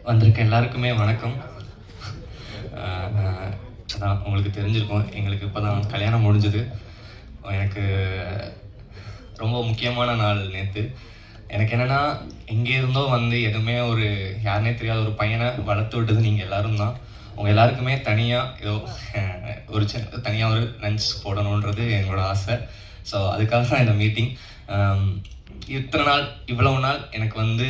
வந்திருக்க எல்லாருக்குமே வணக்கம். அதான் உங்களுக்கு தெரிஞ்சிருக்கும், எங்களுக்கு இப்போ தான் கல்யாணம் முடிஞ்சது. எனக்கு ரொம்ப முக்கியமான நாள் நேற்று. எனக்கு என்னென்னா, எங்கே இருந்தோ வந்து எதுவுமே யாருனே தெரியாத ஒரு பையனை வளர்த்து விட்டது நீங்கள் எல்லாரும் தான். உங்கள் எல்லாருக்குமே தனியாக ஏதோ தனியாக ஒரு லஞ்ச் போடணுன்றது என்னோட ஆசை. ஸோ அதுக்காக தான் இந்த மீட்டிங். இத்தனை நாள் இவ்வளவு நாள் எனக்கு வந்து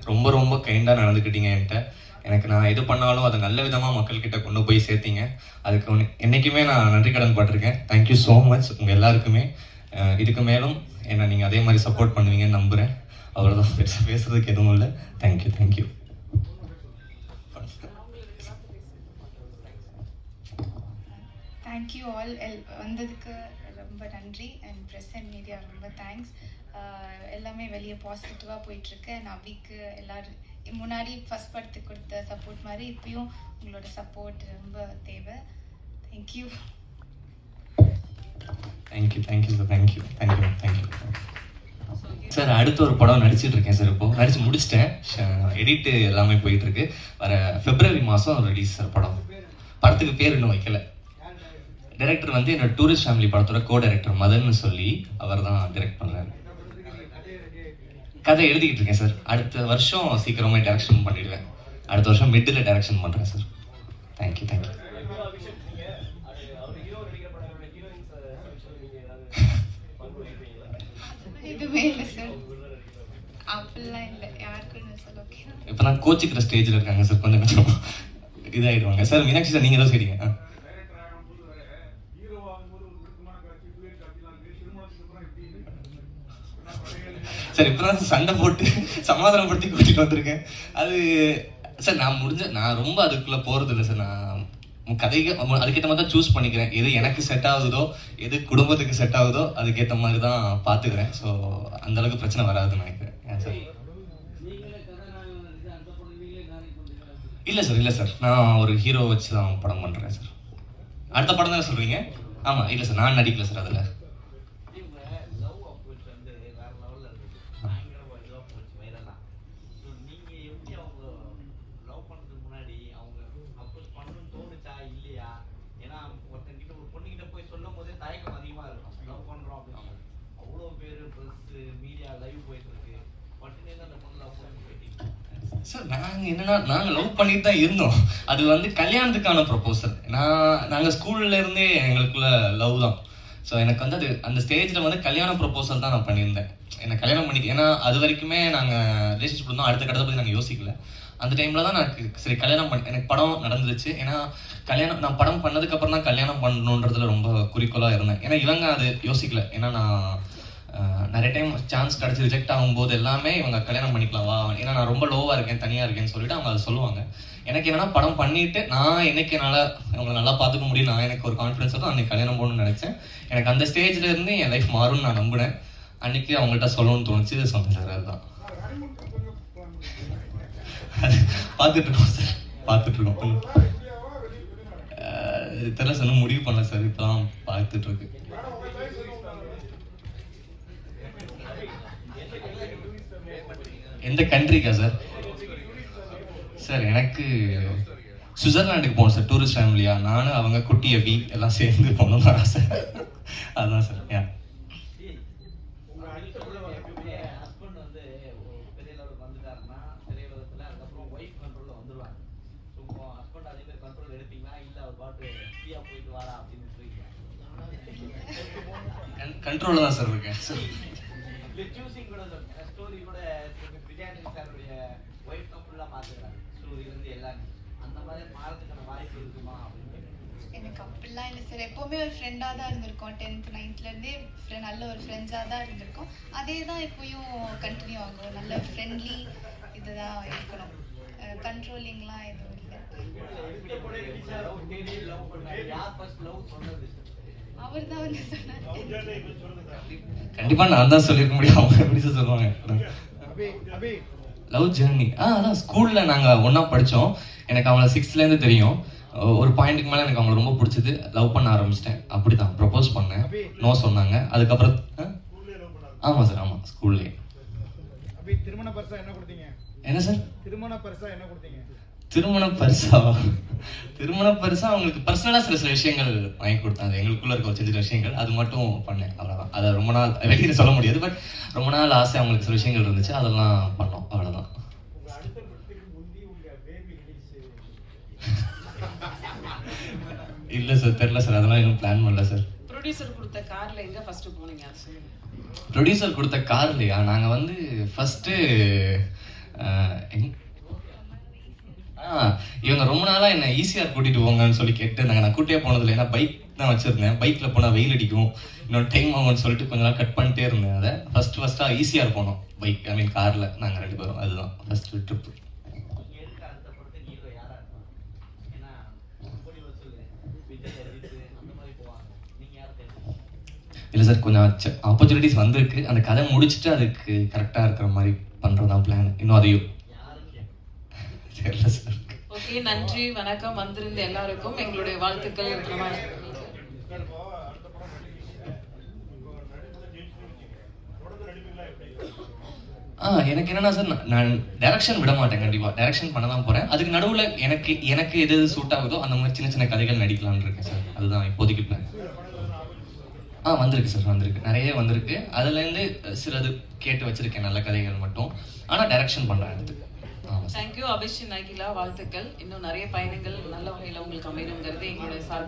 ரொம்ப ரொம்ப கைண்டாக நடந்துக்கிட்டீங்க என்கிட்ட. எனக்கு நான் எது பண்ணாலும் அதை நல்ல விதமாக மக்கள்கிட்ட கொண்டு போய் சேர்த்தீங்க. அதுக்கு என்றைக்குமே நான் நன்றி கடன் பட்டிருக்கேன். தேங்க்யூ ஸோ மச் உங்கள் எல்லாருக்குமே. இதுக்கு மேலும் என்னை நீங்கள் அதே மாதிரி சப்போர்ட் பண்ணுவீங்கன்னு நம்புகிறேன். அவ்வளோதான், பேசுறதுக்கு எதுவும் இல்லை. Thank you thank you. தேங்க்யூ ஆல் வந்ததுக்கு ரொம்ப நன்றி. அண்ட் ப்ரெஸ் அண்ட் மீடியா ரொம்ப தேங்க்ஸ். எல்லாமே வெளியே பாசிட்டிவாக போயிட்டுருக்கு. நவிக்கு எல்லோரும் முன்னாடி ஃபஸ்ட் படத்துக்கு கொடுத்த சப்போர்ட் மாதிரி இப்பயும் உங்களோட சப்போர்ட் ரொம்ப தேவை. Thank you thank you thank you sir. Thank you thank you thank you sir. அடுத்த ஒரு படம் நடிச்சிட்டு இருக்கேன் சார். இப்போது நடிச்சு முடிச்சிட்டேன். எடிட்டு எல்லாமே போயிட்டுருக்கு. வர February மாதம் ரிலீஸ் சார் படம். படத்துக்கு பேர் இன்னும் வைக்கல. டைரக்டர் வந்து என்னோட டூரிஸ்ட் ஃபேமிலி படத்தோட கோ-டைரக்டர் மதன்னு சொல்லி அவர் தான் டைரக்ட் பண்ணுறாரு. கதை எழுதிக்கிட்டு இருக்கேன் சார். அடுத்த வருஷம் சீக்கிரமாக டைரக்ஷன் பண்ணிடுவேன். அடுத்த வருஷம் மிட்டில் டைரக்ஷன் பண்ணுறேன் சார். Thank you thank you. எதுவுமே இல்லை சார், அப்படிலாம் இல்லை. யாருக்குன்னு சொல்ல ஓகே. இப்போ நான் கோச்சிக்கிற ஸ்டேஜில் இருக்காங்க சார். கொஞ்சம் கொஞ்சம் இதாகிடுவாங்க சார். மீனாட்சி சார், நீங்கள் தான் சரிங்க. சார் இப்போதான் சண்டை போட்டு சமாதானப்படுத்தி கூட்டிட்டு வந்திருக்கேன். அது சார் நான் ரொம்ப அதுக்குள்ளே போகிறது இல்லை சார். நான் கதைக்கு அதுக்கேற்ற மாதிரி தான் சூஸ் பண்ணிக்கிறேன். எது எனக்கு செட் ஆகுதோ, எது குடும்பத்துக்கு செட் ஆகுதோ அதுக்கேற்ற மாதிரி தான் பார்த்துக்கிறேன். ஸோ அந்தளவுக்கு பிரச்சனை வராதுன்னு நினைக்கிறேன். ஏன் சார்? இல்லை சார், இல்லை சார். நான் ஒரு ஹீரோ வச்சு தான் படம் பண்ணுறேன் சார். அடுத்த படம் தானே சொல்கிறீங்க? ஆமாம். இல்லை சார், நான் நடிக்கல சார் அதில். சார் நாங்கள் லவ் பண்ணிட்டு தான் இருந்தோம். அது வந்து கல்யாணத்துக்கான ப்ரொபோசல். நாங்கள் ஸ்கூல்ல இருந்தே எங்களுக்குள்ள லவ் தான். ஸோ எனக்கு வந்து அந்த ஸ்டேஜில் வந்து கல்யாண ப்ரொபோசல் தான் நான் பண்ணியிருந்தேன். என்னை கல்யாணம் பண்ணிக்க, ஏன்னா அது வரைக்குமே நாங்கள் ரிலேஷன்ஷிப் இருந்தோம். அடுத்த கட்டத்தை பற்றி நாங்கள் யோசிக்கல. அந்த டைமில் தான் நான் சரி கல்யாணம் எனக்கு படம் நடந்துச்சு. ஏன்னா நான் படம் பண்ணதுக்கப்புறம் தான் கல்யாணம் பண்ணணுன்றதுல ரொம்ப குறிக்கோளாக இருந்தேன். ஏன்னா இவங்க அது யோசிக்கல. ஏன்னா நான் நிறைய டைம் சான்ஸ் கிடச்சி ரிஜெக்ட் ஆகும்போது எல்லாமே இவங்க கல்யாணம் பண்ணிக்கலாம் வா, ஏன்னா நான் ரொம்ப லோவாக இருக்கேன், தனியாக இருக்கேன்னு சொல்லிட்டு அவங்க அதை சொல்லுவாங்க. எனக்கு என்னன்னா படம் பண்ணிட்டு நான் என்னைக்கு என்னால் அவங்களை நல்லா பார்த்துக்க முடியும், நான் எனக்கு ஒரு கான்ஃபிடன்ஸ் வரும், அன்றைக்கி கல்யாணம் போகணும்னு நினச்சேன். எனக்கு அந்த ஸ்டேஜில் இருந்து என் லைஃப் மாறும்னு நான் நம்பினேன். அன்றைக்கி அவங்கள்ட்ட சொல்லணும்னு தோணுச்சு, சொன்னேன் சார். அதுதான் பார்த்துட்ருக்கோம் சார், பார்த்துட்ருக்கோம். தெரியல சார், இன்னும் முடிவு பண்ணல சார். இப்போ தான் பார்த்துட்ருக்கு. எந்த கண்ட்ரிக்கா சார்? சார் எனக்கு சுவிட்சர்லாண்டுக்கு போகணும் சார். டூரிஸ்ட் ஃபேமிலியா நானும் அவங்க குட்டி அபி எல்லாம் சேர்ந்து போகணும்னு ஆசை. அதுதான் சார். ஏன் கண்ட்ரோலில் தான் சார் இருக்கேன். எனக்கு அப்படிலாம் இல்லை சார். எப்போவுமே ஒரு ஃப்ரெண்டாக தான் இருந்திருக்கோம். 10th 9th நல்ல ஒரு ஃப்ரெண்ட்ஸாக தான் இருந்திருக்கோம். அதே தான் இப்போயும் கண்டினியூ ஆகும். நல்ல ஃப்ரெண்ட்லி இதுதான் இருக்கணும். கண்ட்ரோலிங்லாம் எதுவும் இல்லை. அவர் தான் வந்து சொன்னார். கண்டிப்பாக நான் தான் சொல்லியிருக்க முடியும். அவங்க எப்படி சார் சொல்லுவாங்க? லவ் ஜெர்னி அதான் ஸ்கூலில் நாங்கள் ஒன்றா படித்தோம். எனக்கு அவங்கள 6th தெரியும். ஒரு பாயிண்ட்டுக்கு மேலே எனக்கு அவங்களை ரொம்ப பிடிச்சது. லவ் பண்ண ஆரம்பிச்சிட்டேன். அப்படி தான் ப்ரப்போஸ் பண்ணேன். நோ சொன்னாங்க. அதுக்கப்புறம் ஆமாம் சார், ஆமாம் ஸ்கூல்லேயே. திருமண பரிசா என்ன கொடுத்தீங்க? என்ன சார்? திருமண பரிசா என்ன கொடுத்தீங்க? திருமண பரிசா அவங்களுக்கு பர்சனலாக சில விஷயங்கள் வாங்கி கொடுத்தாங்க. எங்களுக்குள்ள இருக்க ஒரு சின்ன விஷயங்கள் அது மட்டும் பண்ணேன், அவ்வளோதான். அதை ரொம்ப நாள் வெளியில் சொல்ல முடியாது, பட் ரொம்ப நாள் ஆசை அவங்களுக்கு சில விஷயங்கள் இருந்துச்சு, அதெல்லாம் பண்ணோம், அவ்வளோதான். இல்லை சார், தெரில சார், அதெல்லாம் இன்னும் பிளான் பண்ணல சார். ப்ரொடியூசர் கொடுத்த கார்ல எங்க ஃபர்ஸ்ட் போனீங்க அது சொல்லுங்க. ப்ரொடியூசர் கொடுத்த கார்லையா, நாங்கள் வந்து ஃபஸ்ட்டு இவங்க ரொம்ப நாளாக என்னை ஈஸியாக கூட்டிகிட்டு போங்கன்னு சொல்லி கேட்டுருந்தாங்க. நான் கூட்டியே போனதில்லை, ஏன்னா பைக் தான் வச்சுருந்தேன். பைக்கில் போனால் வெயில் அடிக்கும், இன்னொரு டைம் ஆகும்னு சொல்லிட்டு கொஞ்ச நாள் கட் பண்ணிட்டே இருந்தேன். அதை ஃபஸ்ட்டாக ஈஸியாக போனோம் பைக், ஐ மீன் காரில் நாங்கள் 2 பேரும். அதுதான் ஃபஸ்ட்டு ட்ரிப்பு. இல்லை சார், கொஞ்சம் ஆப்பர்ச்சுனிட்டிஸ் வந்திருக்கு. அந்த கதை முடிச்சுட்டு அதுக்கு கரெக்டாக இருக்கிற மாதிரி பண்ணுறது தான் பிளான். இன்னும் அதையும் தெரியல சார். ஓகே, நன்றி, வணக்கம். வந்திருந்த எல்லாருக்கும் எங்களுடைய வாழ்த்துக்கள். எனக்கு என்னன்னா சார், நான் டைரக்ஷன் விட மாட்டேன், கண்டிப்பாக டைரக்ஷன் பண்ண தான் போகிறேன். அதுக்கு நடுவில் எனக்கு எது சூட் ஆகுதோ அந்த மாதிரி சின்ன சின்ன கதைகள் நடிக்கலான்னு இருக்கேன் சார். அதுதான் இப்போதைக்கு பிளான். வந்திருக்கு சார், வந்திருக்கு, நிறைய வந்திருக்கு. அதுலேருந்து சிலது கேட்டு வச்சிருக்கேன், நல்ல கதைகள் மட்டும். ஆனால் டைரக்ஷன் பண்ணுறேன் அடுத்து. தேங்க்யூ அபிஷ், நகிலா, வாழ்த்துக்கள். இன்னும் நிறைய பயணங்கள் நல்ல வகையில் உங்களுக்கு அமையுங்கிறது எங்களுடைய சார்பு.